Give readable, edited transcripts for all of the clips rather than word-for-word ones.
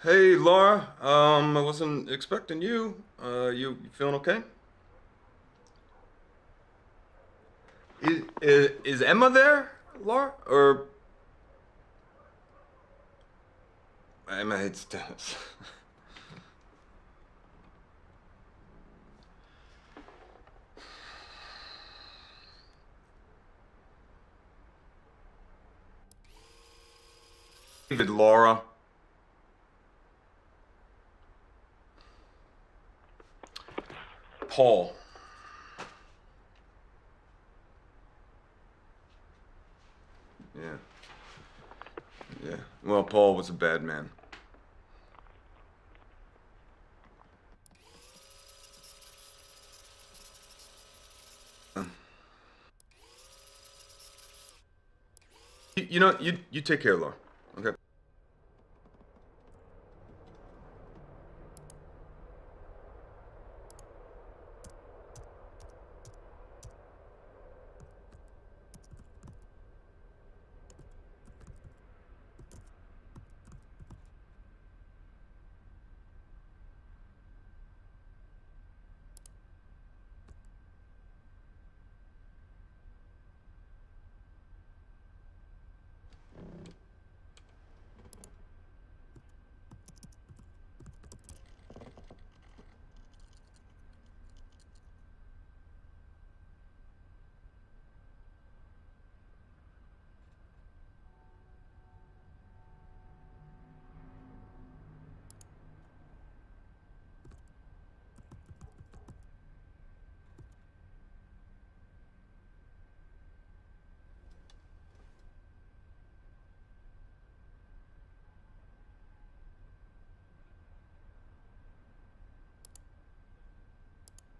Hey Laura, I wasn't expecting you. You feeling okay? Is Emma there, Laura? Or Emma hates tennis. David, Laura, Paul. Yeah, yeah. Well, Paul was a bad man. You take care, Laura. Okay.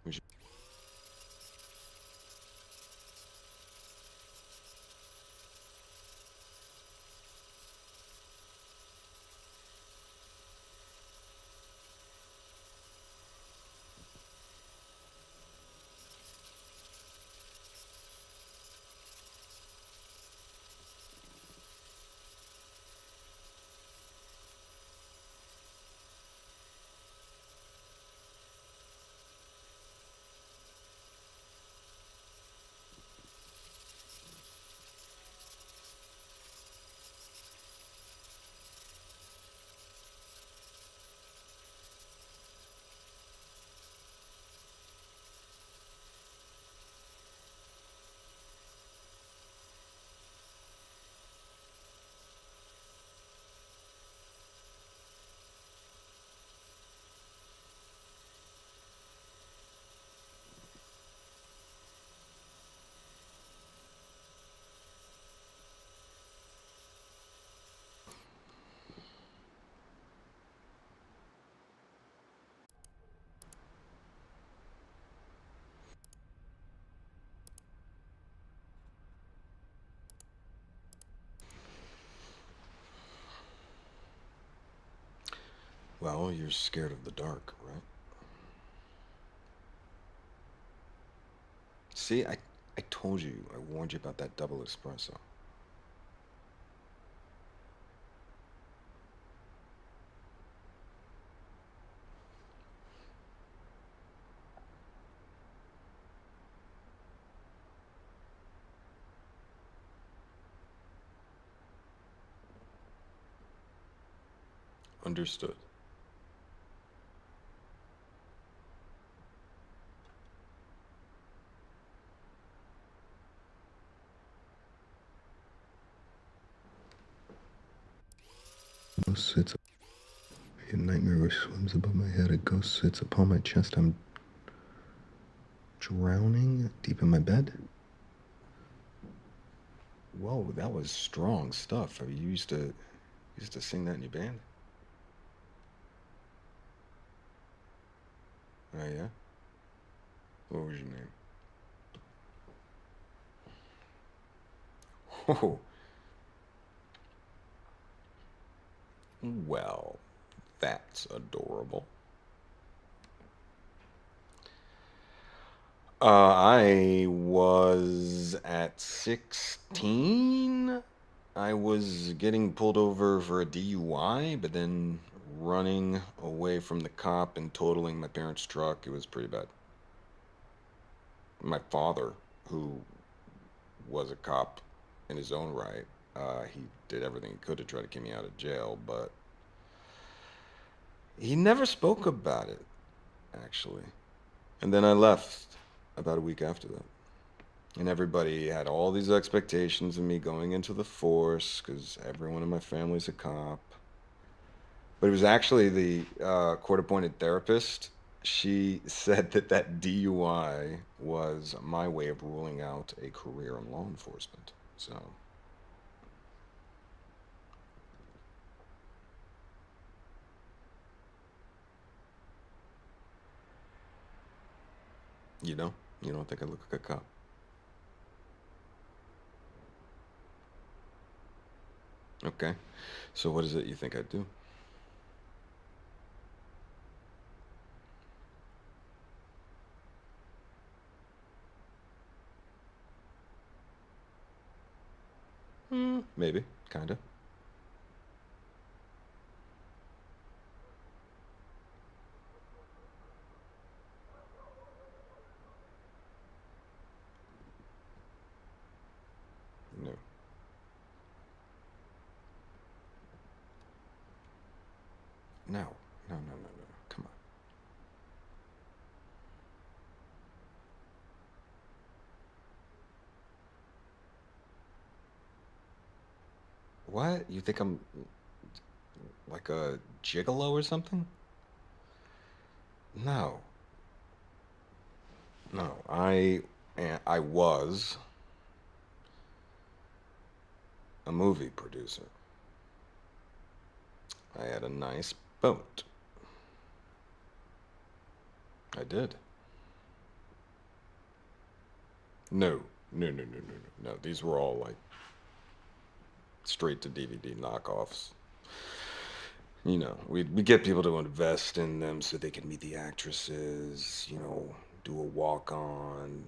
We should- Well, you're scared of the dark, right? See, I told you. I warned you about that double espresso. Understood. Ghost sits. A nightmare swims above my head. A ghost sits upon my chest. I'm drowning deep in my bed. Whoa, that was strong stuff. I mean, you used to sing that in your band? Oh yeah. What was your name? Oh, well, that's adorable. I was at 16. I was getting pulled over for a DUI, but then running away from the cop and totaling my parents' truck. It was pretty bad. My father, who was a cop in his own right, he did everything he could to try to get me out of jail, but he never spoke about it, actually. And then I left about a week after that. And everybody had all these expectations of me going into the force because everyone in my family's a cop. But it was actually the court-appointed therapist. She said that that DUI was my way of ruling out a career in law enforcement. So, you know, you don't think I look like a cop? Okay. So what is it you think I do? Maybe. Kinda. No. No. No, no, no, no. Come on. What? You think I'm like a gigolo or something? No. No. I was a movie producer. I had a nice boat. I did. No. No, no, no, no, no. No, these were all like straight to DVD knockoffs. You know, we get people to invest in them so they can meet the actresses, you know, do a walk-on,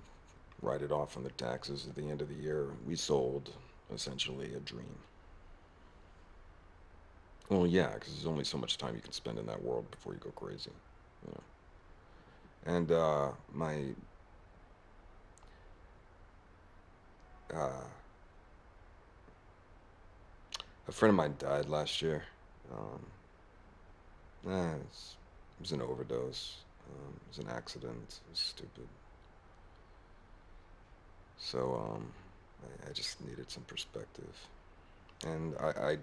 write it off on their taxes at the end of the year. We sold essentially a dream. Well, yeah, because there's only so much time you can spend in that world before you go crazy. You know? And uh, a friend of mine died last year. Um, it was an overdose. It was an accident. It was stupid. So I just needed some perspective, and I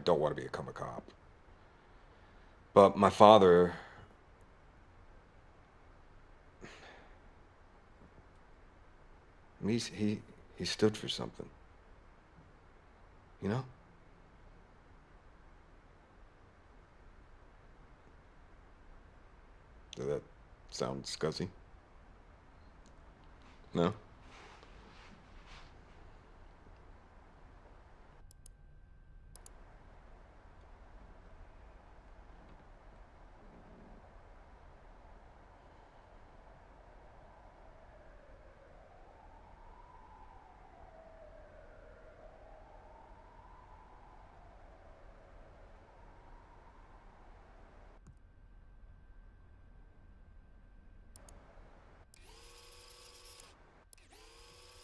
don't want to become a cop. But my father, he stood for something, you know. Does that sound scuzzy? No.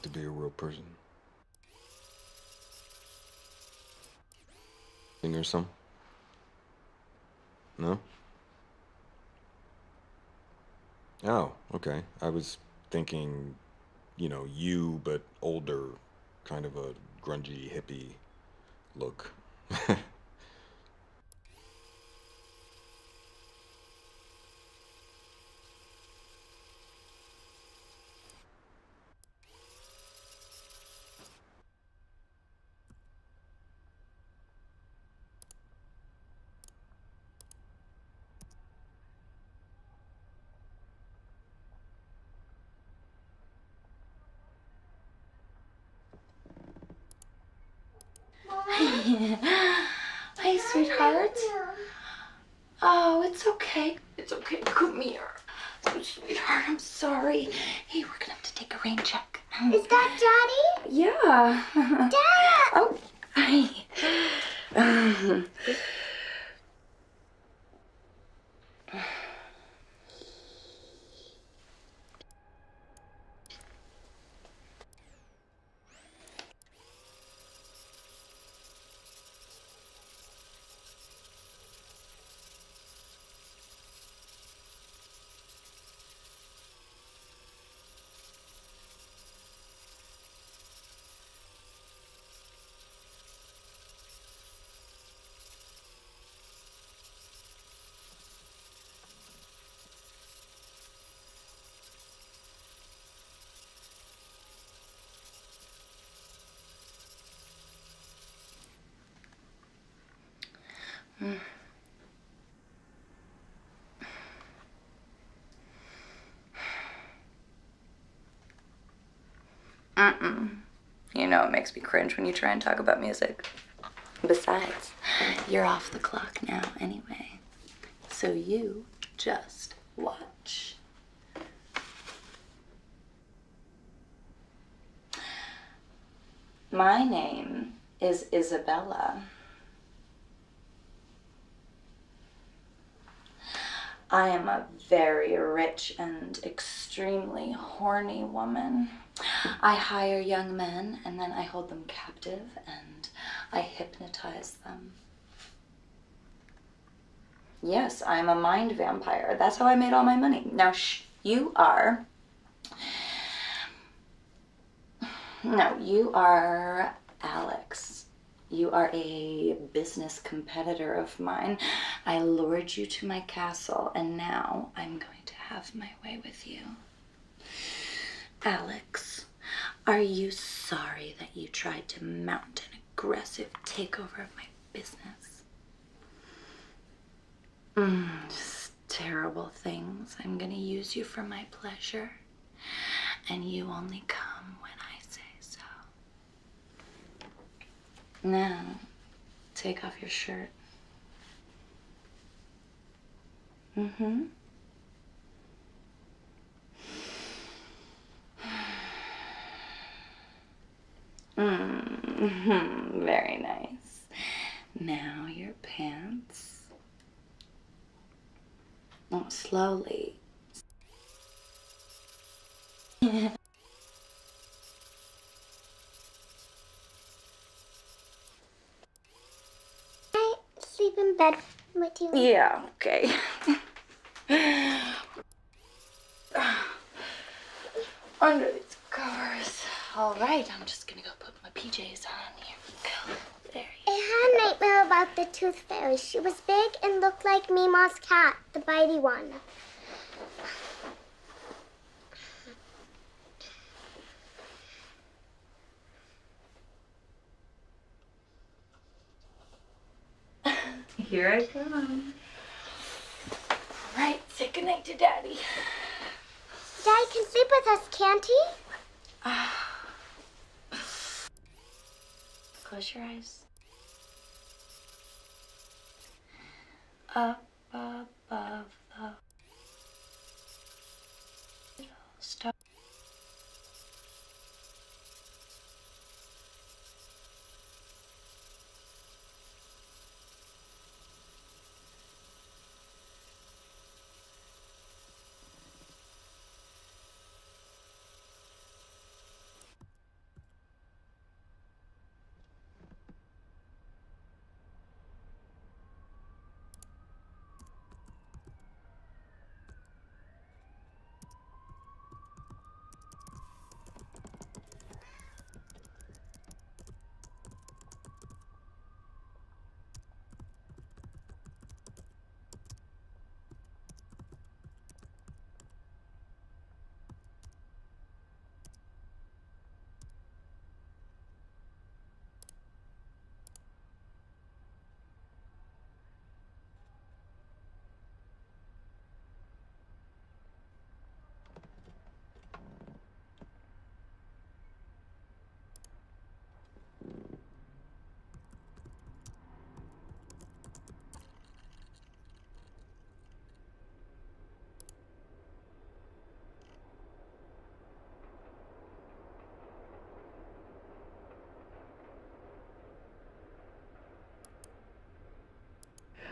To be a real person. Sing or some? No. Oh, okay. I was thinking, you know, you but older, kind of a grungy hippie look. Hi, sweetheart. Oh, it's okay. It's okay. Come here. Oh, sweetheart, I'm sorry. Hey, we're gonna have to take a rain check. Is that Daddy? Yeah. Dad! Oh, hi. You know it makes me cringe when you try and talk about music. Besides, you're off the clock now anyway. So you just watch. My name is Isabella. I am a very rich and extremely horny woman. I hire young men and then I hold them captive and I hypnotize them. Yes, I'm a mind vampire. That's how I made all my money. Now, you are... No, you are Alex. You are a business competitor of mine. I lured you to my castle, and now I'm going to have my way with you. Alex, are you sorry that you tried to mount an aggressive takeover of my business? Just terrible things. I'm gonna use you for my pleasure, and you only come when I say so. Now, take off your shirt. Very nice. Now your pants. Oh, slowly. I sleep in bed with you. Yeah, okay. Under these covers. All right, I'm just gonna go put my PJs on. Here we go. There you I had a nightmare about the tooth fairy. She was big and looked like Mima's cat, the bitey one. Here I come. All right, say goodnight to Daddy. Daddy can sleep with us, can't he? Close your eyes. Up above the star.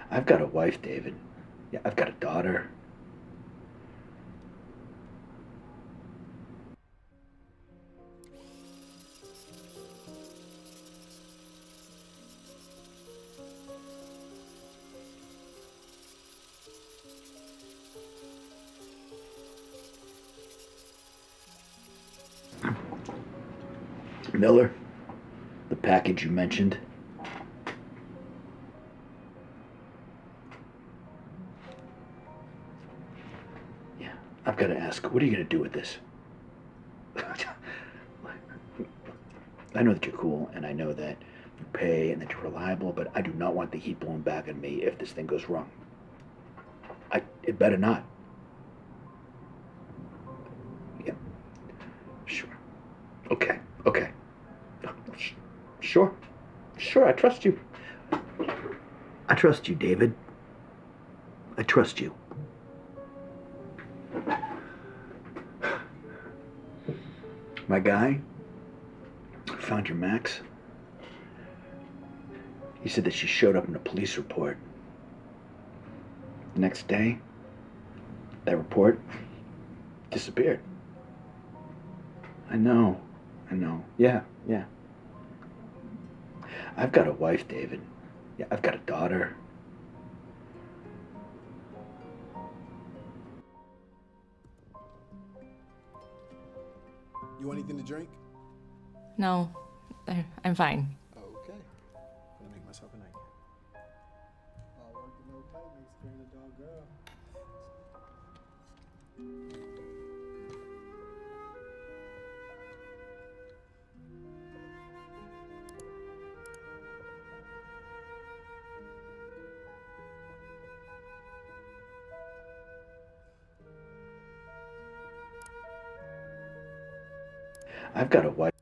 I've got a wife, David. Yeah, I've got a daughter. Miller, the package you mentioned. Yeah, I've got to ask, what are you going to do with this? I know that you're cool, and I know that you pay, and that you're reliable, but I do not want the heat blown back on me if this thing goes wrong. It better not. Yeah. Sure. Okay. Okay. Sure. Sure, I trust you. I trust you, David. I trust you. My guy found your Max. He said that she showed up in a police report. The next day, that report disappeared. I know. Yeah. I've got a wife, David. Yeah, I've got a daughter. You want anything to drink? No, I'm fine. Okay. I'm gonna make myself a nightcap. All work and no play makes Green a dog girl. I've got a wife.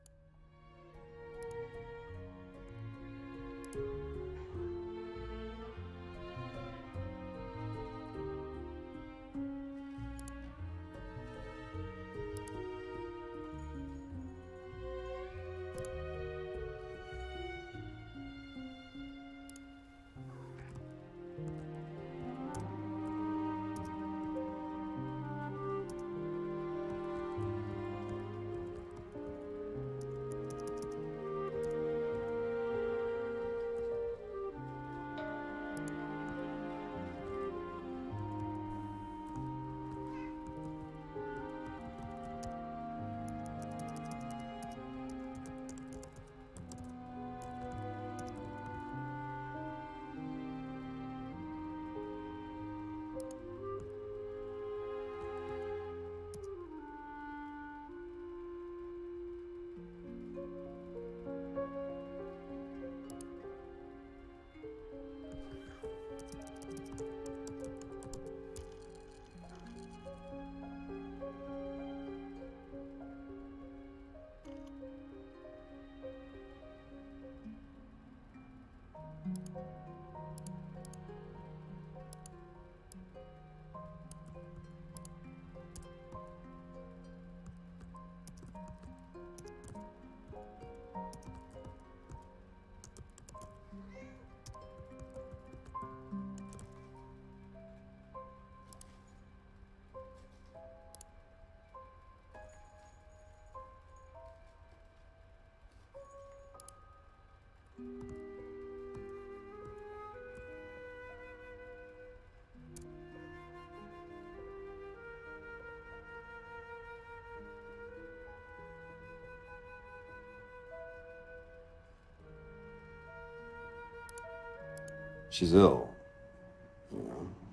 She's ill.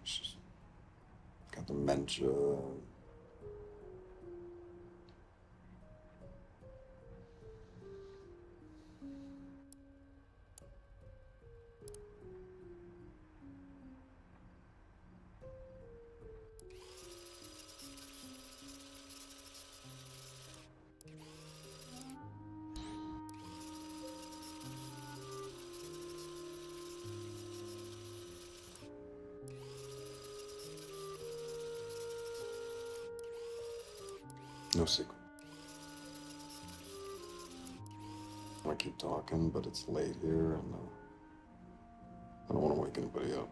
She's got dementia. No secret. I keep talking, but it's late here, and I don't want to wake anybody up.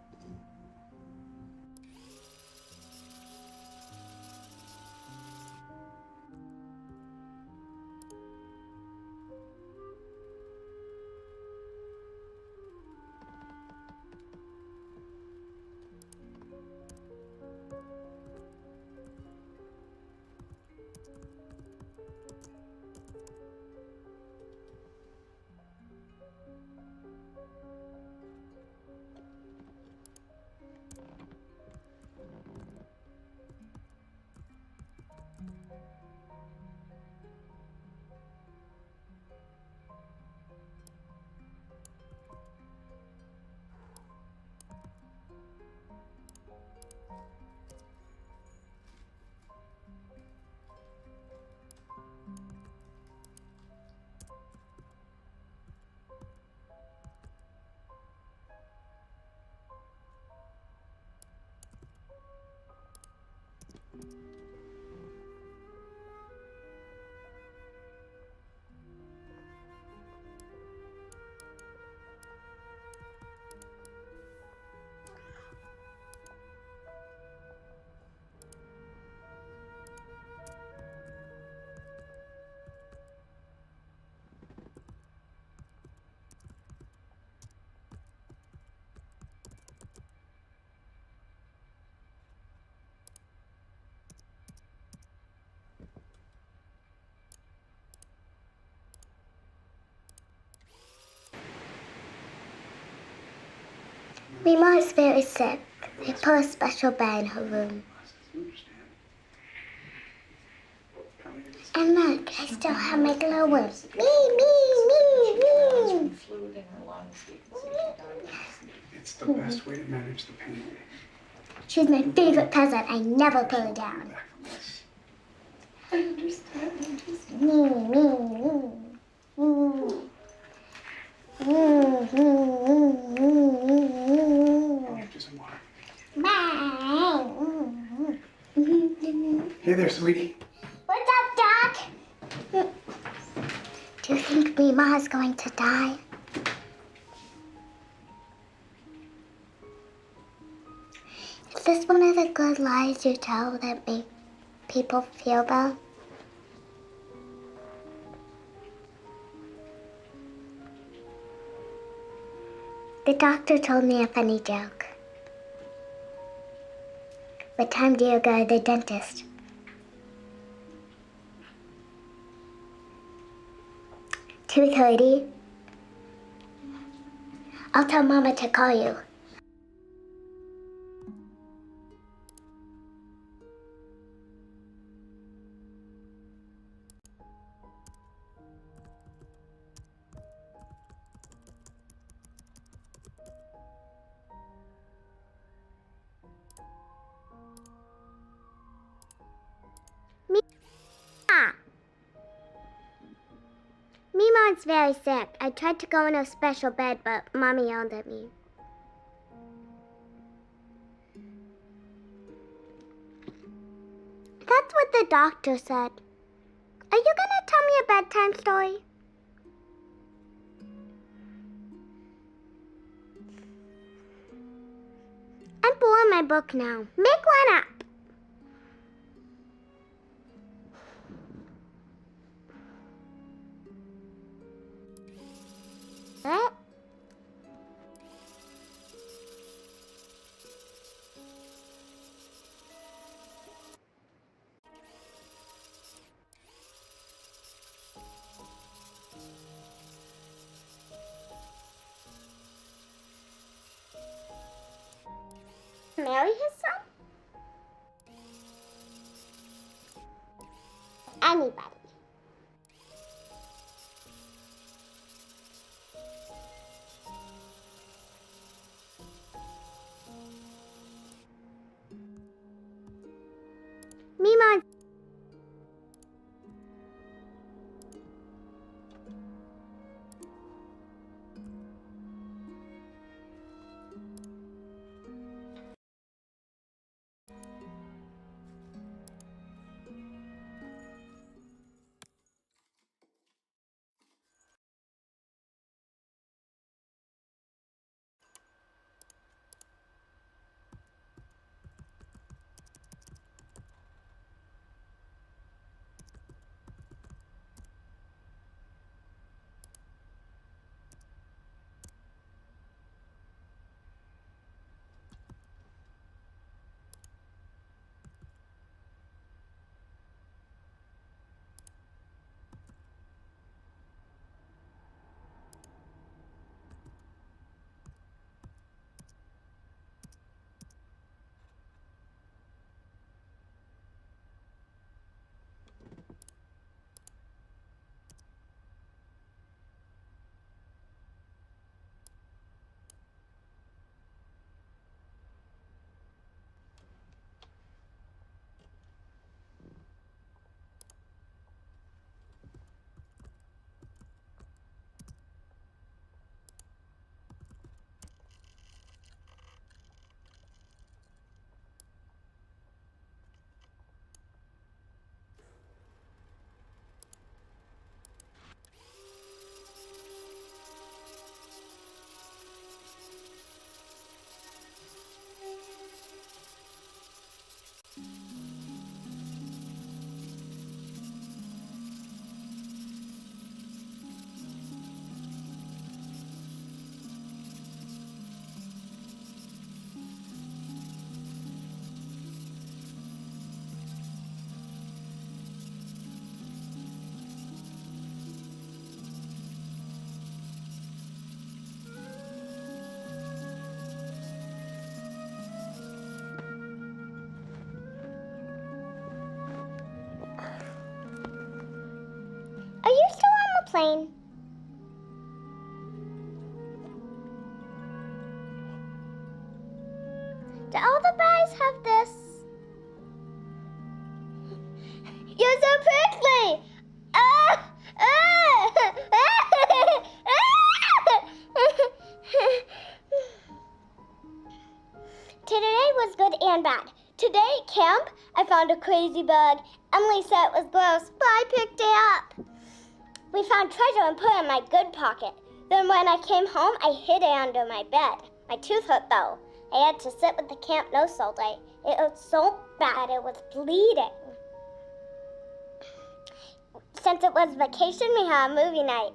Mima is very sick. They put a special bed in her room. And look, I still have my glow worms. Me. It's the best way to manage the pain. She's my favorite cousin. I never put her down. I understand. Get you some water. Hey there, sweetie. What's up, Doc? Do you think Mima is going to die? Is this one of the good lies you tell that make people feel bad? The doctor told me a funny joke. What time do you go to the dentist? $2:30. I'll tell Mama to call you. Mima's very sick. I tried to go in a special bed, but Mommy yelled at me. That's what the doctor said. Are you gonna tell me a bedtime story? I'm full in my book now. Make one up. What? Marry his son? Anybody. Mima. plane. Do all the boys have this? You're so prickly! Ah! Ah! Today was good and bad. Today at camp, I found a crazy bug. Emily said it was gross, but I picked it up. We found treasure and put it in my good pocket. Then when I came home, I hid it under my bed. My tooth hurt though. I had to sit with the camp nurse all day. It was so bad it was bleeding. Since it was vacation, we had a movie night.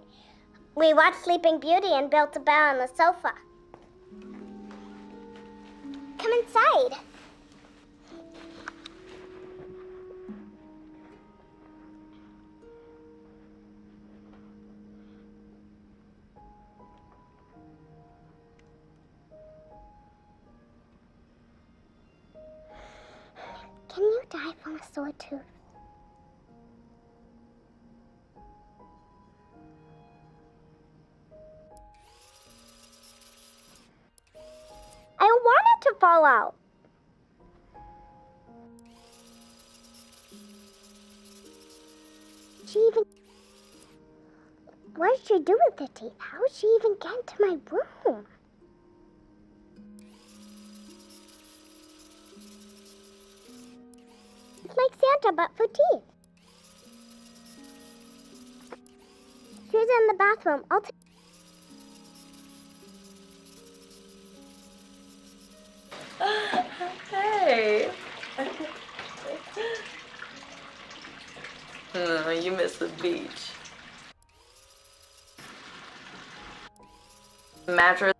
We watched Sleeping Beauty and built a bed on the sofa. Come inside. Can you die from a sore tooth? I don't want it to fall out. What did she do with the teeth? How did she even get into my room? It's like Santa, but for teeth. She's in the bathroom. Hey. Oh, you miss the beach. Mattress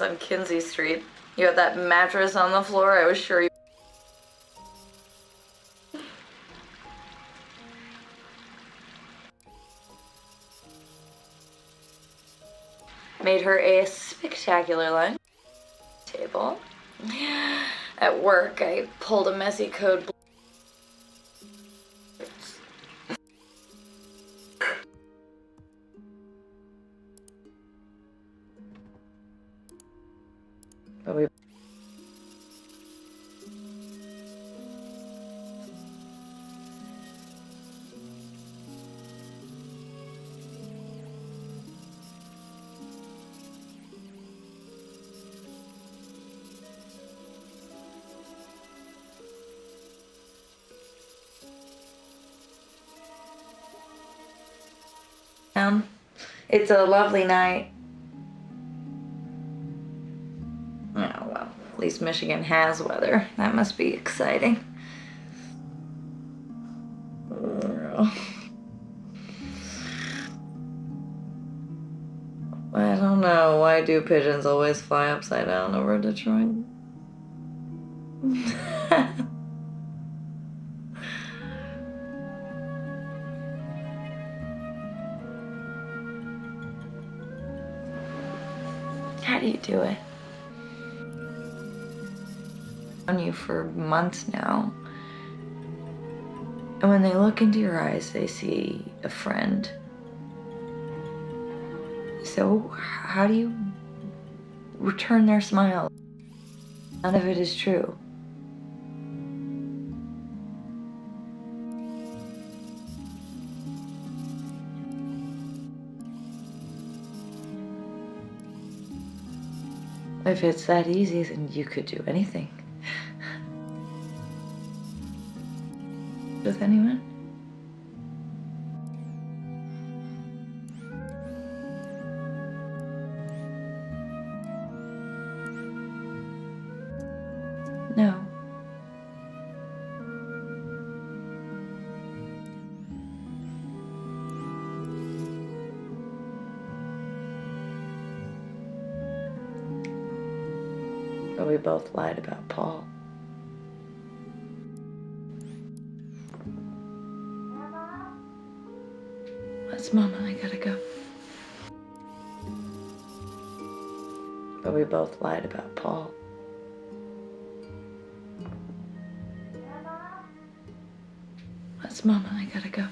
on Kinsey Street. You had that mattress on the floor. I was sure you. Made her a spectacular lunch table. At work, I pulled a messy code. But we. It's a lovely night. Oh, well, at least Michigan has weather. That must be exciting. I don't know. Why do pigeons always fly upside down over Detroit? How do you do it? I've known you for months now. And when they look into your eyes, they see a friend. So how do you return their smile? None of it is true. If it's that easy, then you could do anything. With anyone? No. But we both lied about Paul. That's Mama, I gotta go. But we both lied about Paul. That's Mama, I gotta go.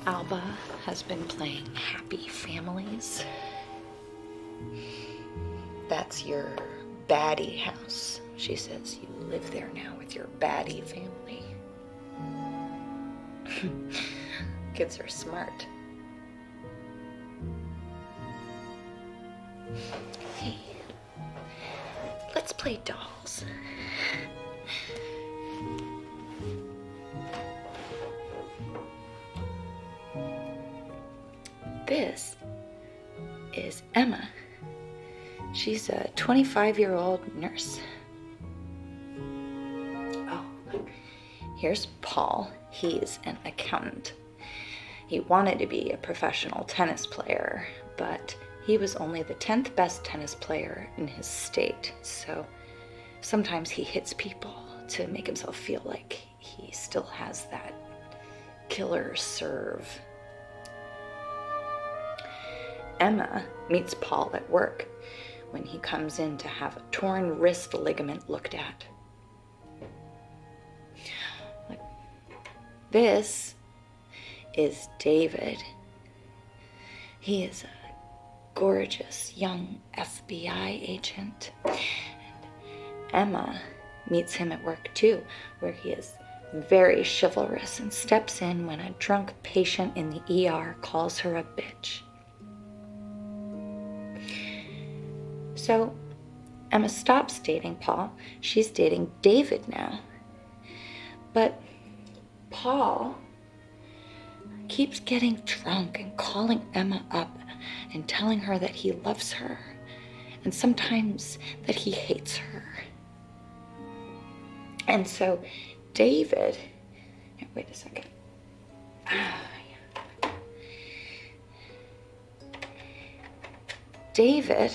Alba has been playing Happy Families. That's your baddie house. She says you live there now with your baddie family. Kids are smart. Hey, let's play dolls. This is Emma. She's a 25-year-old nurse. Oh, here's Paul. He's an accountant. He wanted to be a professional tennis player, but he was only the 10th best tennis player in his state. So sometimes he hits people to make himself feel like he still has that killer serve. Emma meets Paul at work when he comes in to have a torn wrist ligament looked at. This is David. He is a gorgeous young FBI agent. And Emma meets him at work too, where he is very chivalrous and steps in when a drunk patient in the ER calls her a bitch. So Emma stops dating Paul. She's dating David now. But Paul keeps getting drunk and calling Emma up and telling her that he loves her and sometimes that he hates her. And so David, wait a second. David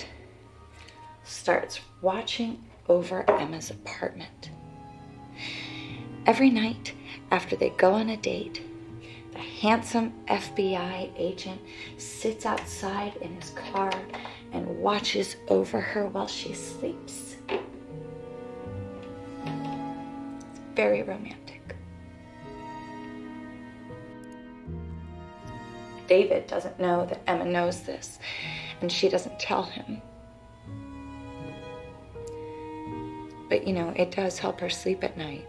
starts watching over Emma's apartment. Every night after they go on a date, the handsome FBI agent sits outside in his car and watches over her while she sleeps. It's very romantic. David doesn't know that Emma knows this, and she doesn't tell him. But, you know, it does help her sleep at night.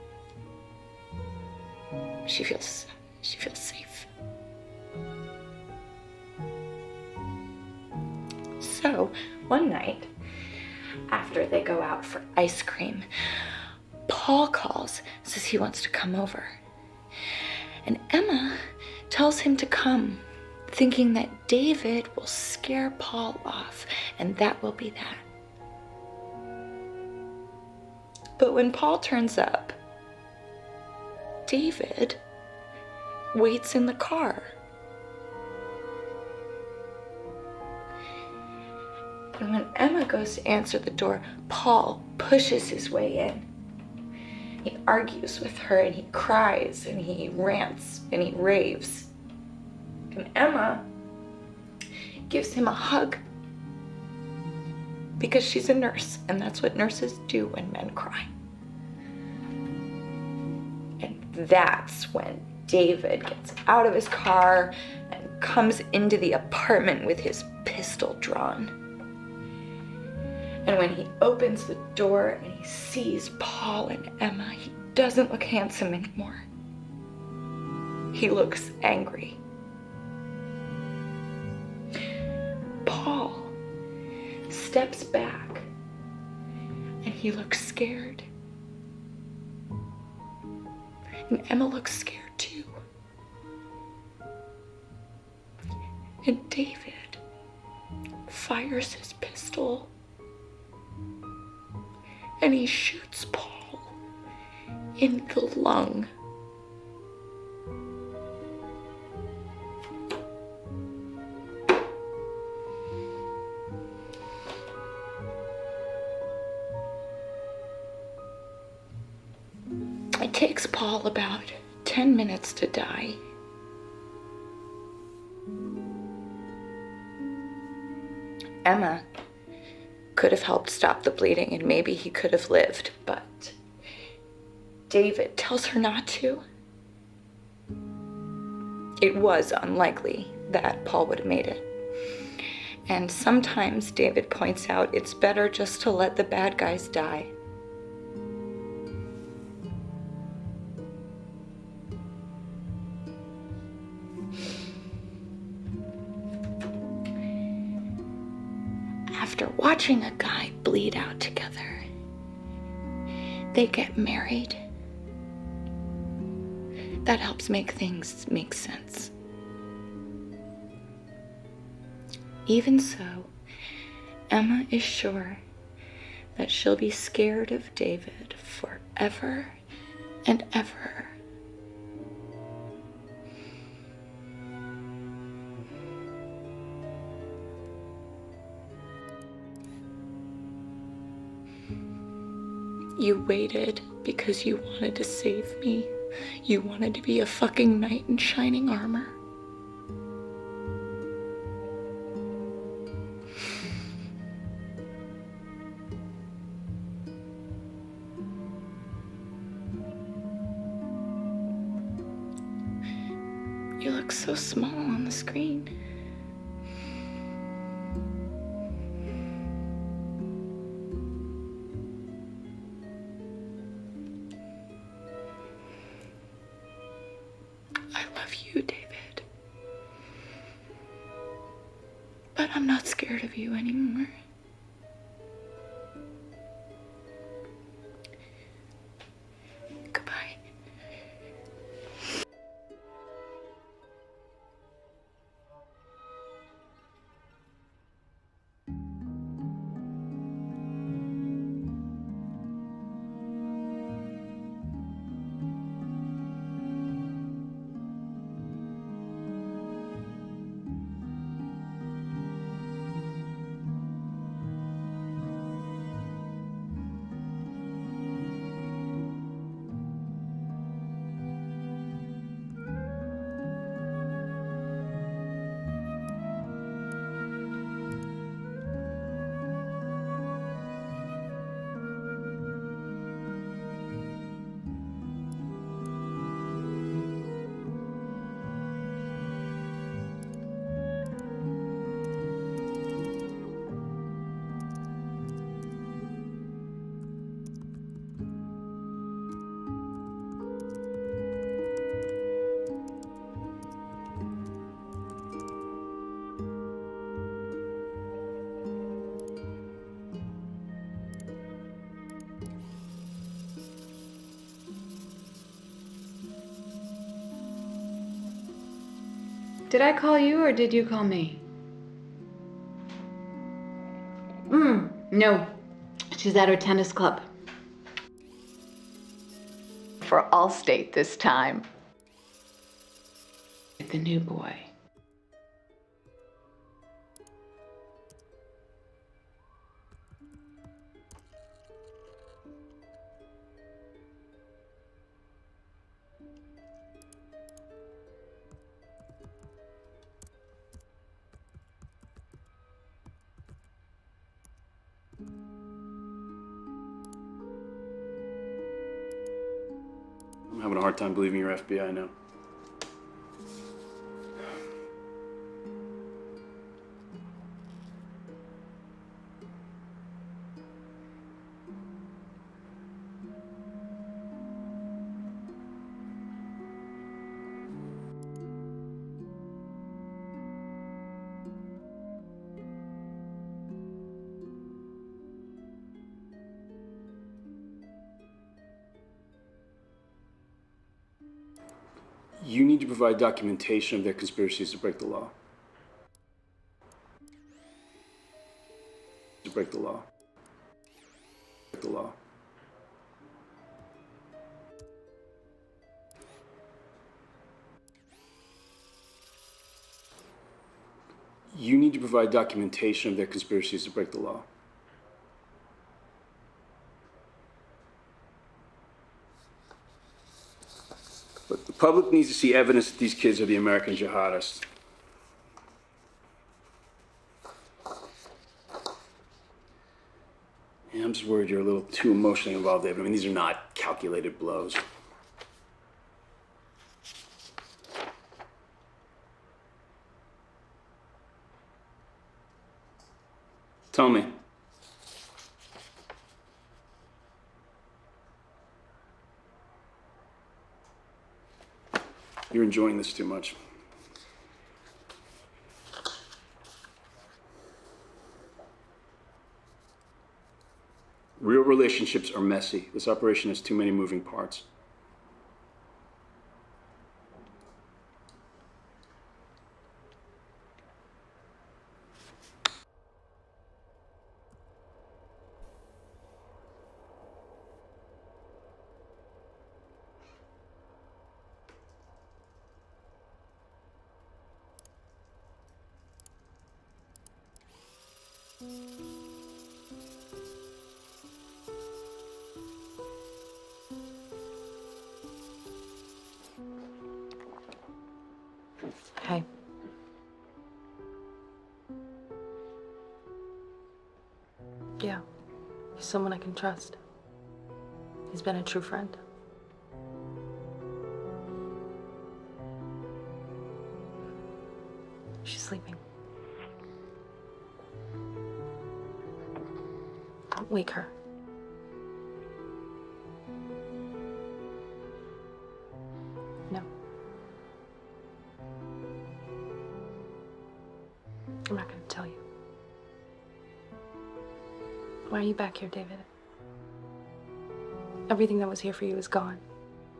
She feels safe. So, one night, after they go out for ice cream, Paul calls, says he wants to come over. And Emma tells him to come, thinking that David will scare Paul off, and that will be that. But when Paul turns up, David waits in the car. And when Emma goes to answer the door, Paul pushes his way in. He argues with her and he cries and he rants and he raves. And Emma gives him a hug because she's a nurse and that's what nurses do when men cry. And that's when David gets out of his car and comes into the apartment with his pistol drawn. And when he opens the door and he sees Paul and Emma, he doesn't look handsome anymore. He looks angry. Paul steps back and he looks scared. And Emma looks scared too. And David fires his pistol and he shoots Paul in the lung. It takes Paul about 10 minutes to die. Emma could have helped stop the bleeding and maybe he could have lived, but David tells her not to. It was unlikely that Paul would have made it. And sometimes David points out it's better just to let the bad guys die. After watching a guy bleed out together, they get married. That helps make things make sense. Even so, Emma is sure that she'll be scared of David forever and ever. You waited because you wanted to save me. You wanted to be a fucking knight in shining armor. You look so small on the screen. I love you, David. But I'm not scared of you anymore. Goodbye. Did I call you or did you call me? No. She's at her tennis club. For Allstate this time. The new boy. I'm having a hard time believing you're FBI now. You need to provide documentation of their conspiracies to break the law. To break the law. Break the law. You need to provide documentation of their conspiracies to break the law. But the public needs to see evidence that these kids are the American jihadists. Yeah, I'm just worried you're a little too emotionally involved, David. I mean, these are not calculated blows. Tell me. You're enjoying this too much. Real relationships are messy. This operation has too many moving parts. Hey. Yeah, he's someone I can trust. He's been a true friend. She's sleeping. Don't wake her. No. I'm not gonna tell you. Why are you back here, David? Everything that was here for you is gone.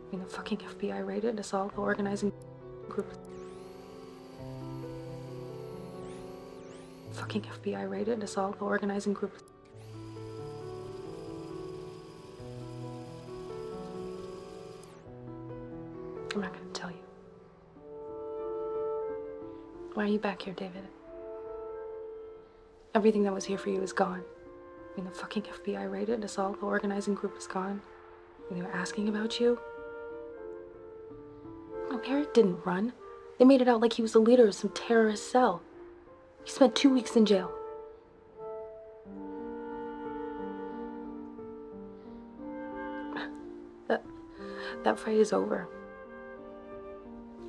I mean, the fucking FBI raided us all, the organizing group. Fucking FBI raided us all, the organizing group. I'm not gonna tell you. Why are you back here, David? Everything that was here for you is gone. I mean, the fucking FBI raided us all, the organizing group is gone. And they were asking about you. No, Eric didn't run. They made it out like he was the leader of some terrorist cell. He spent 2 weeks in jail. That fight is over.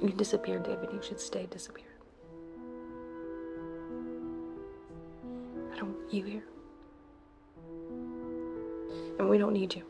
You disappeared, David. You should stay disappeared. I don't want you here. And we don't need you.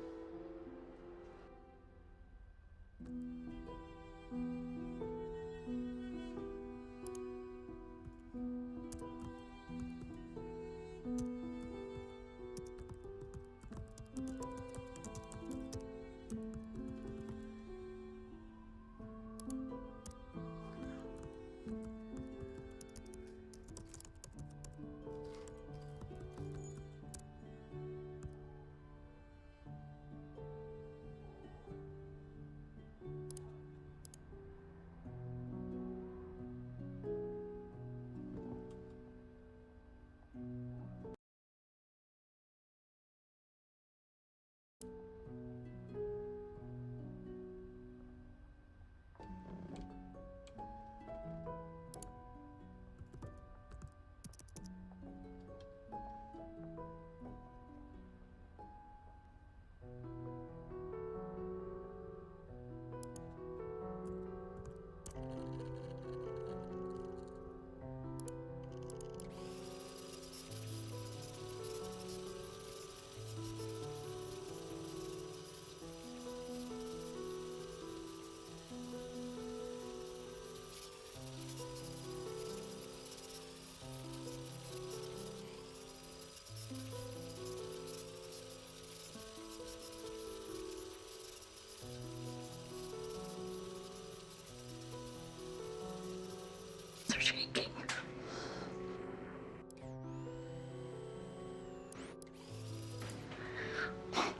Are shaking.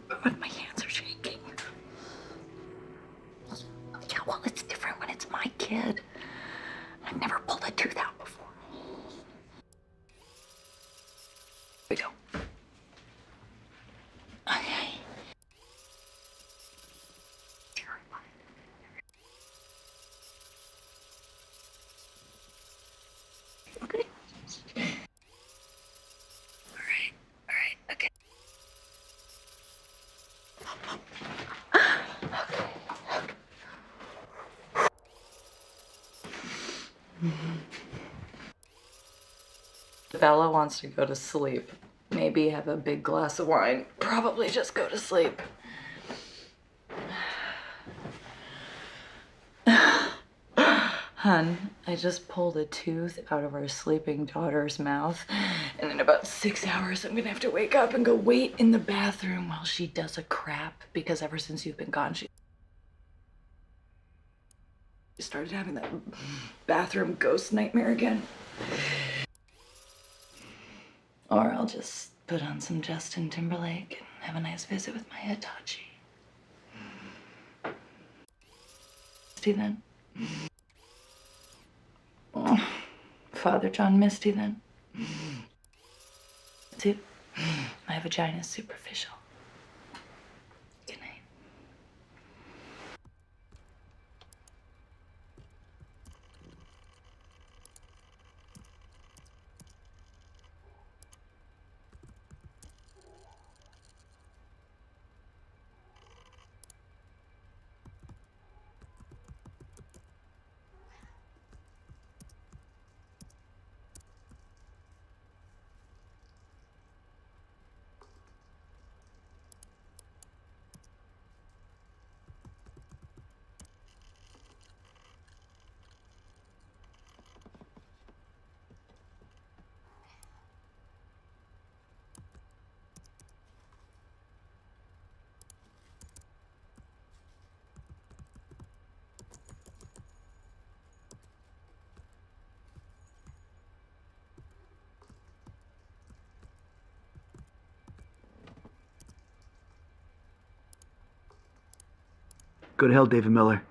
But my hands are shaking. Yeah, well, it's different when it's my kid. I've never pulled a tooth out before. We go. Okay. Okay. All right, okay. Bella wants to go to sleep. maybe have a big glass of wine, probably just go to sleep. Hun, I just pulled a tooth out of our sleeping daughter's mouth, and in about 6 hours I'm gonna have to wake up and go wait in the bathroom while she does a crap, because ever since you've been gone, she started having that bathroom ghost nightmare again. Or I'll just put on some Justin Timberlake and have a nice visit with my Hitachi. Misty then. Oh, Father John Misty then. Too. My vagina's superficial. Good night. Go to hell, David Miller.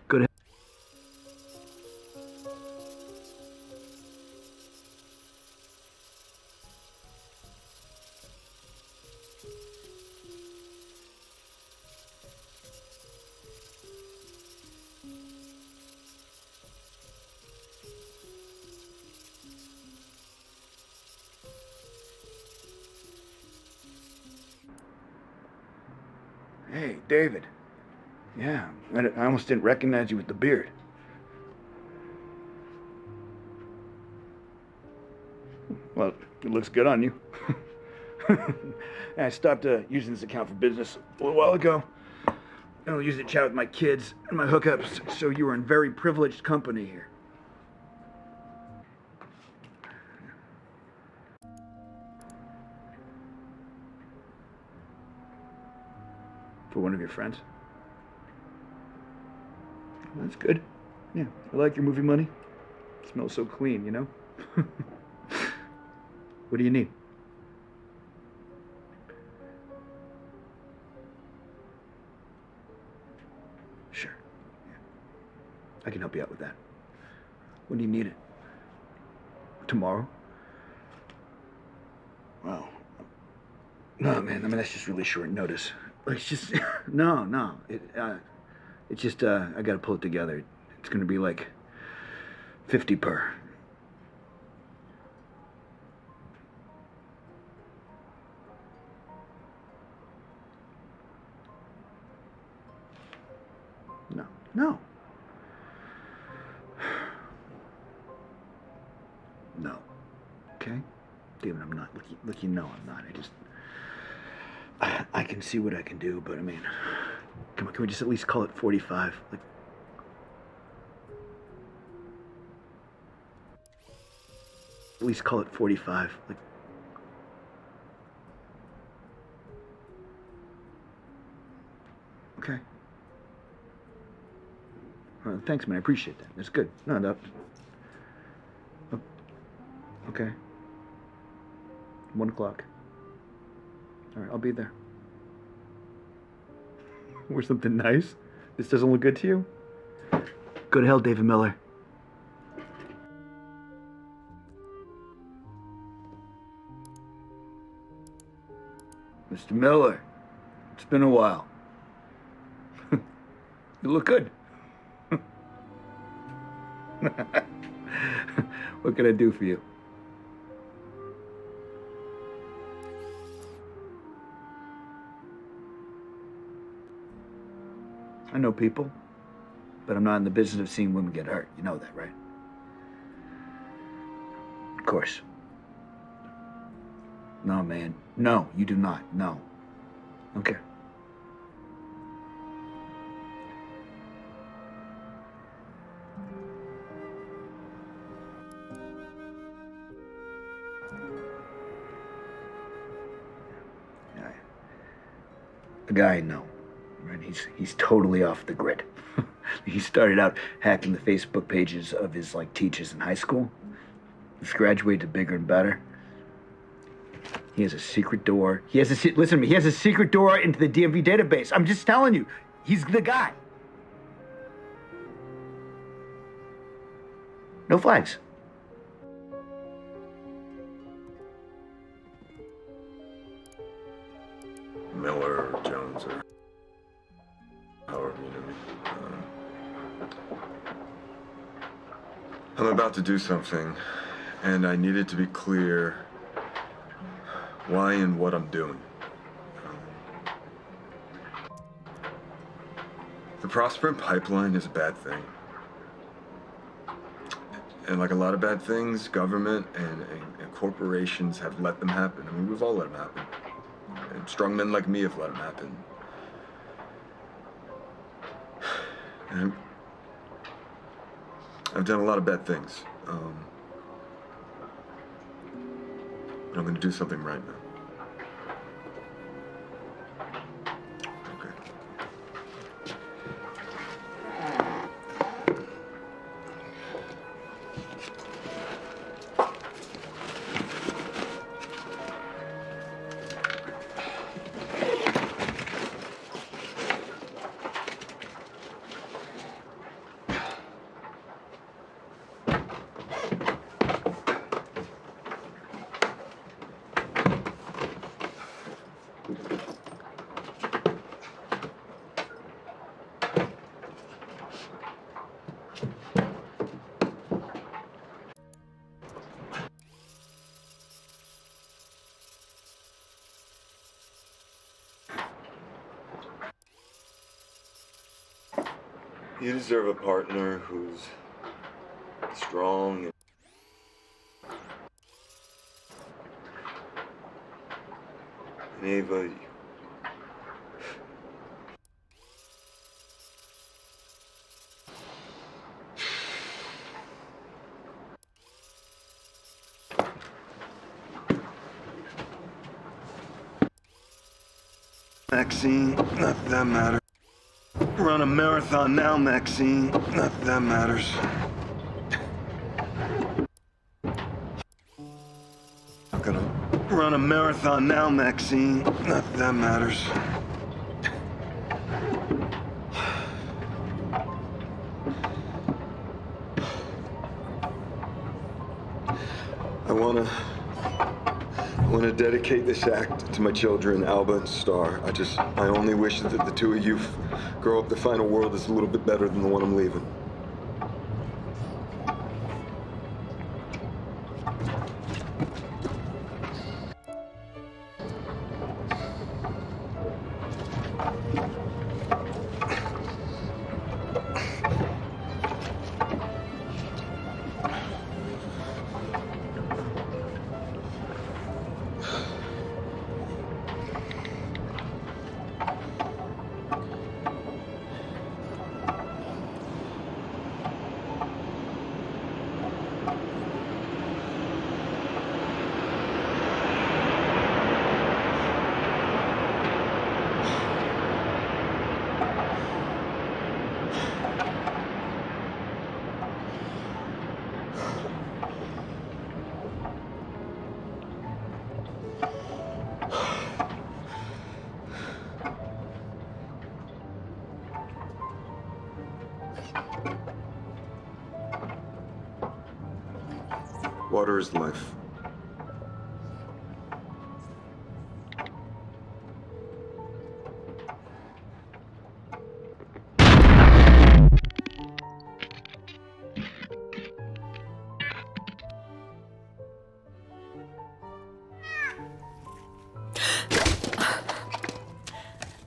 Go to Hey, David. Yeah, I almost didn't recognize you with the beard. Well, it looks good on you. I stopped using this account for business a little while ago. I'll use it to chat with my kids and my hookups, so you were in very privileged company here. For one of your friends? Well, that's good. Yeah, I like your movie money. It smells so clean, you know? What do you need? Sure. Yeah. I can help you out with that. When do you need it? Tomorrow? Wow. No, man, I mean, that's just really short notice. Like, it's just, no. It's just, I gotta pull it together. It's gonna be like 50 per. No. No. Okay? David, I'm not. Look, you know I'm not. I can see what I can do, but I mean, come on, can we just at least call it 45? Like, At least call it 45. Like, okay. Thanks, man. I appreciate that. That's good. No, no. Okay. 1 o'clock. All right, I'll be there. Or something nice? This doesn't look good to you? Go to hell, David Miller. Mr. Miller, it's been a while. You look good. What can I do for you? I know people, but I'm not in the business of seeing women get hurt. You know that, right? Of course. No, man. No, you do not. No. Okay. Yeah. The guy I know, right? He's totally off the grid. He started out hacking the Facebook pages of his teachers in high school. He's graduated to bigger and better. He has a secret door. Listen to me. He has a secret door into the DMV database. I'm just telling you. He's the guy. No flags. Miller or Jones or however you know me. I'm about to do something, and I need it to be clear why and what I'm doing. The Prosperant Pipeline is a bad thing. And like a lot of bad things, government and corporations have let them happen. I mean, we've all let them happen. And strong men like me have let them happen. And I've done a lot of bad things. But I'm going to do something right now. You deserve a partner who's strong. And Ava, Maxine, not that matters. Run a marathon now, Maxine. Not that matters. I'm gonna run a marathon now, Maxine. Not that matters. I want to dedicate this act to my children, Alba and Star. I only wish that the two of you grow up to find a world that's a little bit better than the one I'm leaving. Water is life.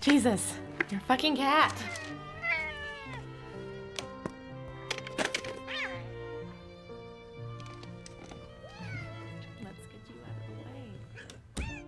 Jesus, you're a fucking cat. Let's get you out of the way.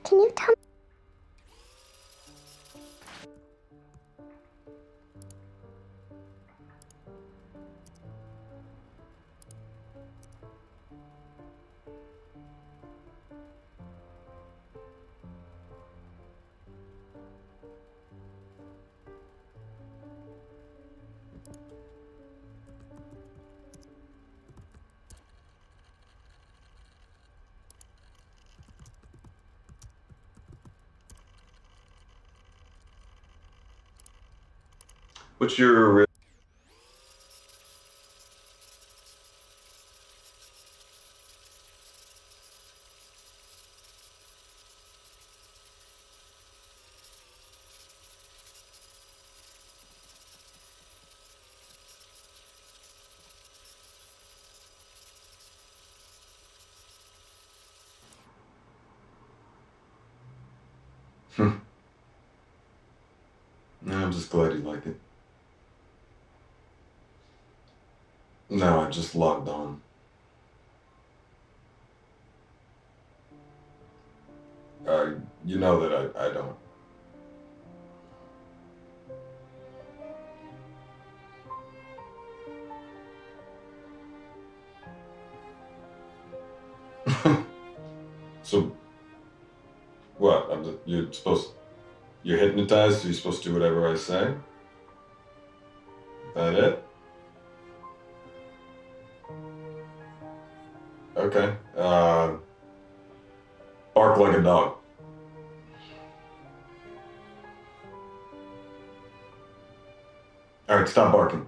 Can you tell me? What's your real... I'm just glad you like it. No, I just logged on. You know that I don't. So, what? You're hypnotized, so you're supposed to do whatever I say? That it? Okay. Bark like a dog. Alright, stop barking.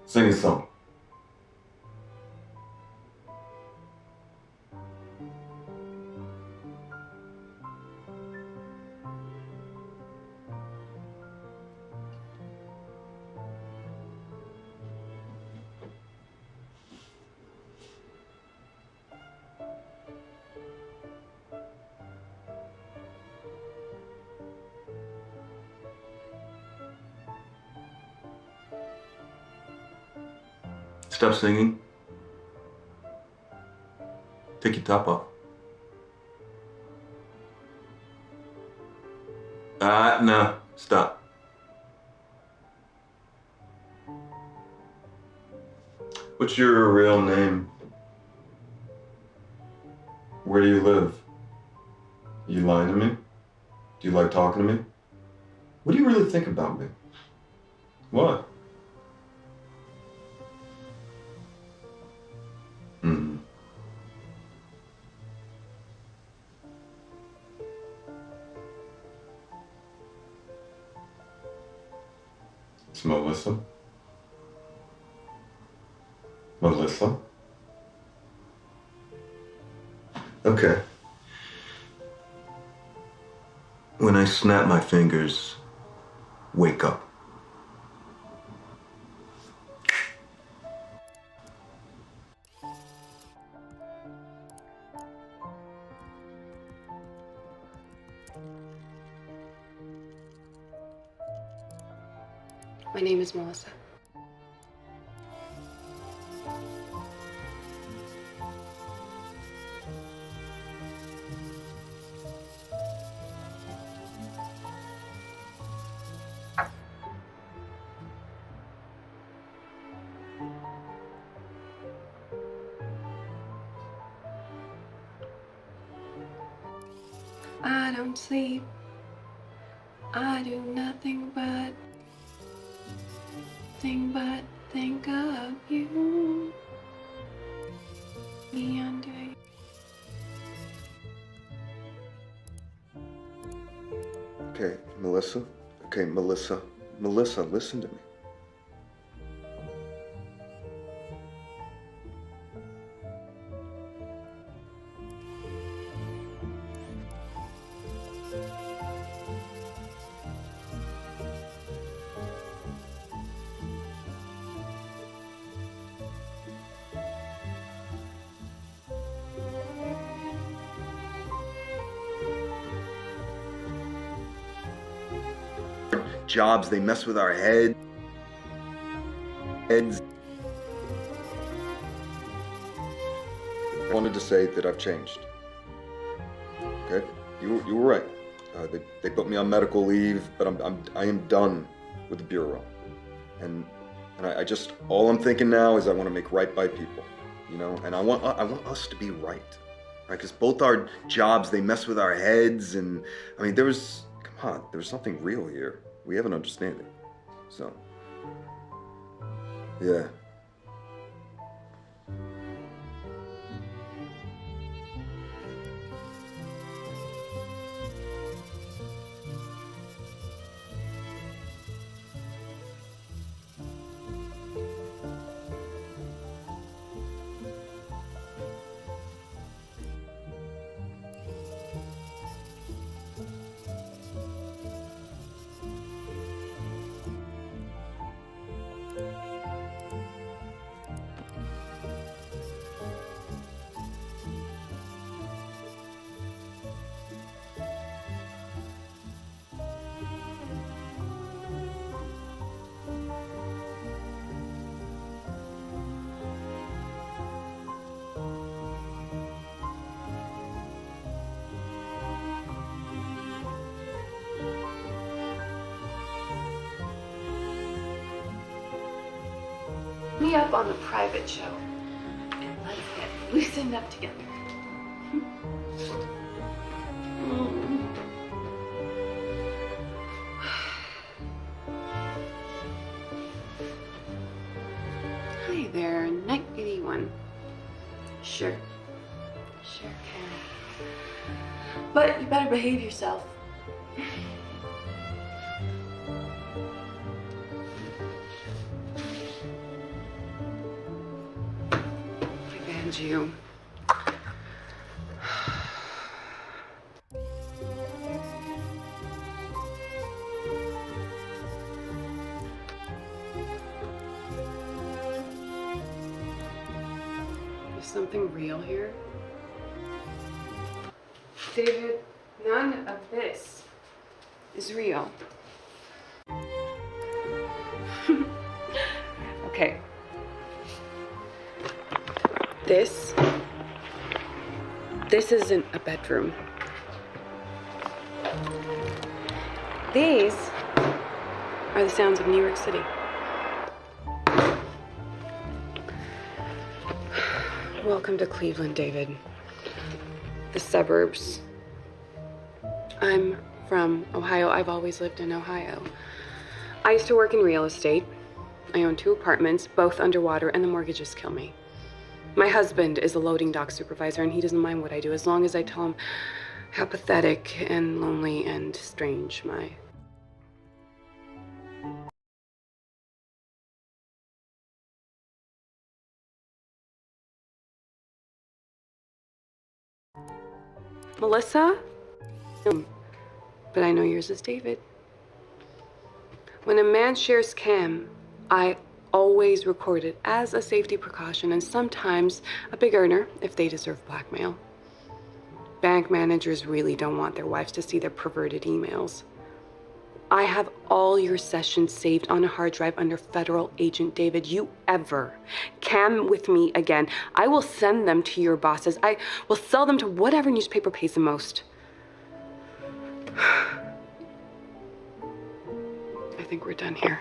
Sing a song. Stop singing. Take your top off. No, stop. What's your real name? Where do you live? You lying to me? Do you like talking to me? What do you really think about me? What? It's Melissa? Melissa? Okay. When I snap my fingers, wake up. My name is Melissa. I don't sleep. I do nothing but think of you. Me under you. Okay, Melissa. Okay, Melissa. Melissa, listen to me. Jobs, they mess with our heads. I wanted to say that I've changed. Okay, you were right. They put me on medical leave, but I am done with the bureau, and I just all I'm thinking now is I want to make right by people, you know, and I want us to be right, Because both our jobs they mess with our heads, and I mean there's something real here. We have an understanding, so yeah. me up on the private show, and let's get loosened up together. Hi there, Night 81. Sure. Sure can. But you better behave yourself. I banned you. Is something real here? David, none of this is real. Okay. This isn't a bedroom. These are the sounds of New York City. Welcome to Cleveland, David. The suburbs. I'm from Ohio. I've always lived in Ohio. I used to work in real estate. I own 2 apartments, both underwater, and the mortgages kill me. My husband is a loading dock supervisor, and he doesn't mind what I do as long as I tell him how pathetic and lonely and strange my... Melissa? But I know yours is David. When a man shares cam, I always record it as a safety precaution, and sometimes a big earner if they deserve blackmail. Bank managers really don't want their wives to see their perverted emails. I have all your sessions saved on a hard drive under federal agent David. You ever cam with me again, I will send them to your bosses. I will sell them to whatever newspaper pays the most. I think we're done here.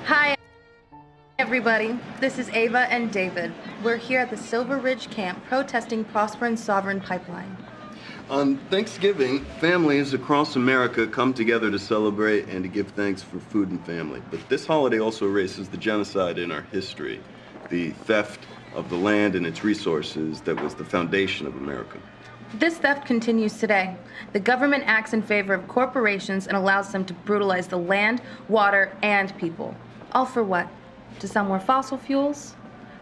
Hi, everybody. This is Ava and David. We're here at the Silver Ridge Camp protesting Prosper and Sovereign Pipeline. On Thanksgiving, families across America come together to celebrate and to give thanks for food and family. But this holiday also erases the genocide in our history, the theft of the land and its resources that was the foundation of America. This theft continues today. The government acts in favor of corporations and allows them to brutalize the land, water, and people. All for what? To sell more fossil fuels?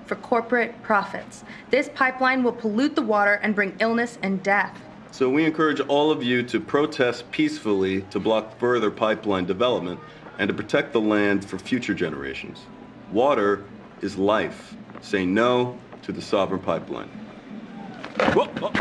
For corporate profits. This pipeline will pollute the water and bring illness and death. So we encourage all of you to protest peacefully to block further pipeline development and to protect the land for future generations. Water is life. Say no to the Sovereign Pipeline. Whoa, whoa.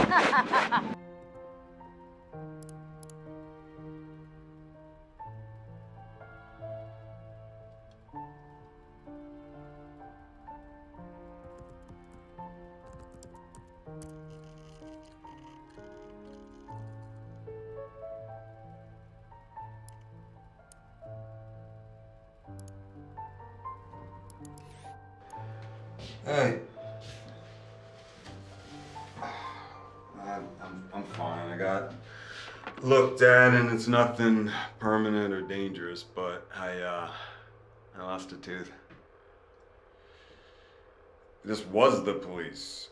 Hey. I'm fine. I got looked at and it's nothing permanent or dangerous, but I lost a tooth. This was the police.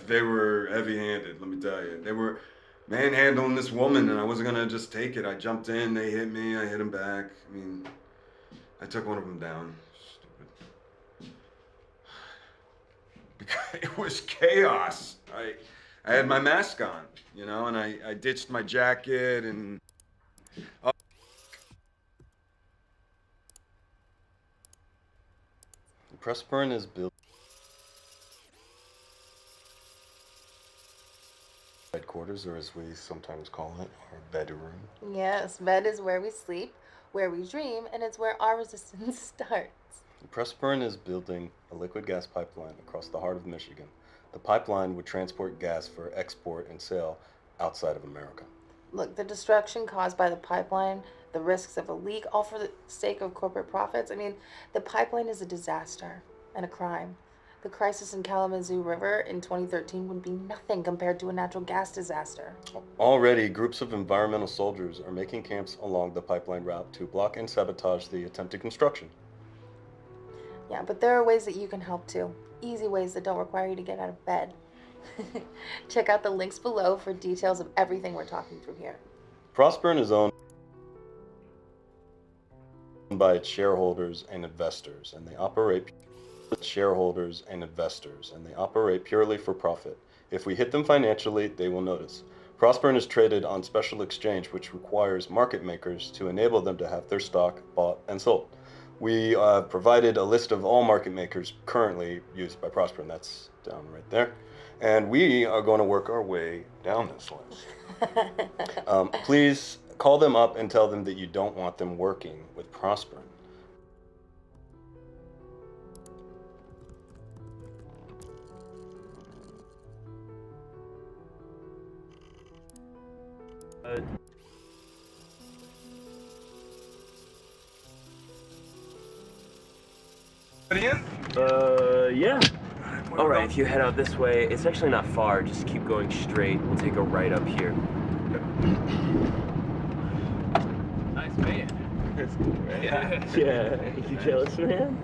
They were heavy-handed, let me tell you. They were manhandling this woman, and I wasn't gonna just take it. I jumped in, they hit me, I hit them back. I mean, I took one of them down. Stupid. It was chaos. I had my mask on, you know, and I ditched my jacket and... Pressburn is built... headquarters, or as we sometimes call it, our bedroom. Yes, bed is where we sleep, where we dream, and it's where our resistance starts. Pressburn is building a liquid gas pipeline across the heart of Michigan. The pipeline would transport gas for export and sale outside of America. Look, the destruction caused by the pipeline, the risks of a leak, all for the sake of corporate profits. I mean, the pipeline is a disaster and a crime. The crisis in Kalamazoo River in 2013 would be nothing compared to a natural gas disaster. Already, groups of environmental soldiers are making camps along the pipeline route to block and sabotage the attempted construction. Yeah, but there are ways that you can help too. Easy ways that don't require you to get out of bed. Check out the links below for details of everything we're talking through here. Pressburn is owned by its shareholders and investors, and they operate purely for profit. If we hit them financially, they will notice. Pressburn is traded on special exchange, which requires market makers to enable them to have their stock bought and sold. We provided a list of all market makers currently used by Pressburn. That's down right there. And we are going to work our way down this list. Please call them up and tell them that you don't want them working with Pressburn. Yeah. Alright, if you head out this way, it's actually not far. Just keep going straight. We'll take a right up here. Nice van. That's cool, right? Yeah. You jealous, man?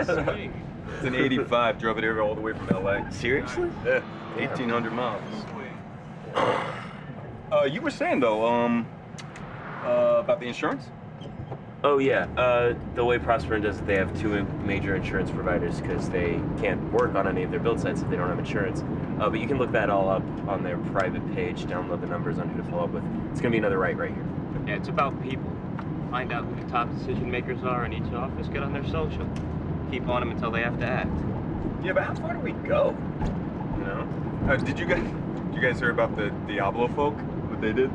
Sweet. It's an 85. Drove it here all the way from LA. Seriously? Yeah. 1,800 miles. You were saying, though, about the insurance? Oh, yeah. The way Pressburn does it, they have two major insurance providers because they can't work on any of their build sites if they don't have insurance. But you can look that all up on their private page, download the numbers on who to follow up with. It's going to be another right here. Yeah, it's about people. Find out who the top decision makers are in each office, get on their social. Keep on them until they have to act. Yeah, but how far do we go? You know? Did you guys hear about the Diablo folk? What they did?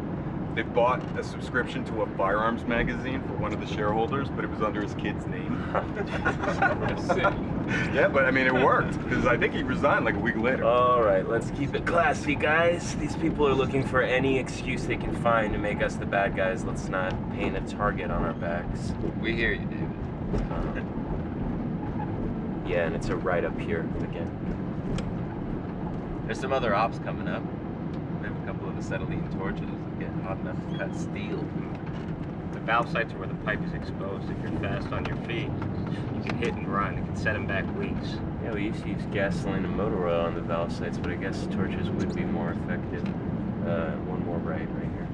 They bought a subscription to a firearms magazine for one of the shareholders, but it was under his kid's name. Yeah, but I mean, it worked, because I think he resigned like a week later. All right, let's keep it classy, guys. These people are looking for any excuse they can find to make us the bad guys. Let's not paint a target on our backs. We hear you, David. Yeah, and it's a right up here again. There's some other ops coming up. We have a couple of acetylene torches that get hot enough to cut steel. The valve sites are where the pipe is exposed. If you're fast on your feet, you can hit and run. It can set them back weeks. Yeah, we used to use gasoline and motor oil on the valve sites, but I guess torches would be more effective. One more right here.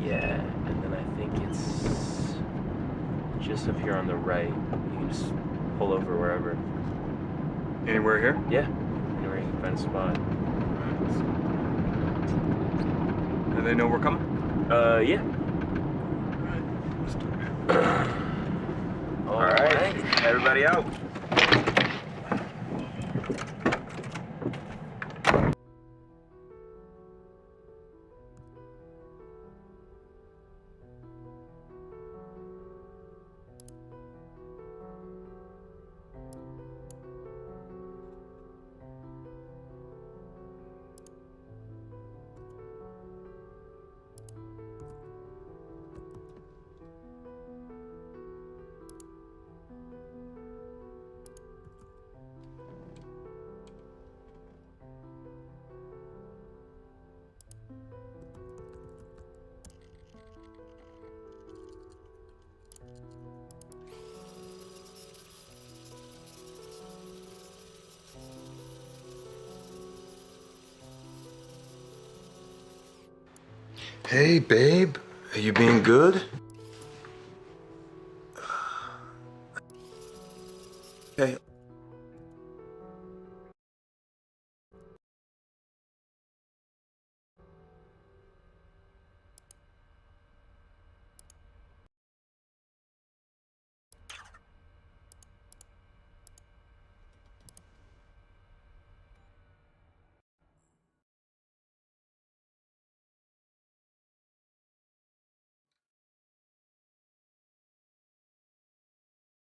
Yeah, and then I think it's just up here on the right. You can just pull over wherever. Anywhere here? Yeah, anywhere you can find a spot. And they know we're coming? Yeah. All right. Everybody out. Hey, babe. Are you being good?